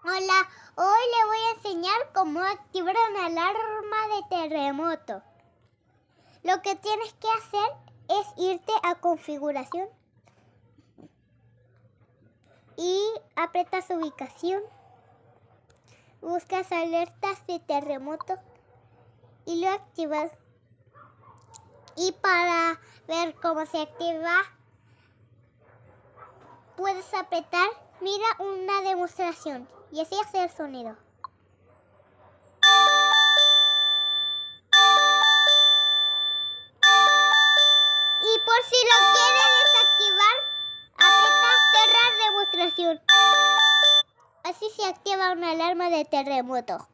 Hola, hoy le voy a enseñar cómo activar una alarma de terremoto. Lo que tienes que hacer es irte a configuración y apretas ubicación. Buscas alertas de terremoto y lo activas. Y para ver cómo se activa, puedes apretar, mira una demostración y así hacer sonido. Y por si lo quieres desactivar, aprieta cerrar demostración. Así se activa una alarma de terremoto.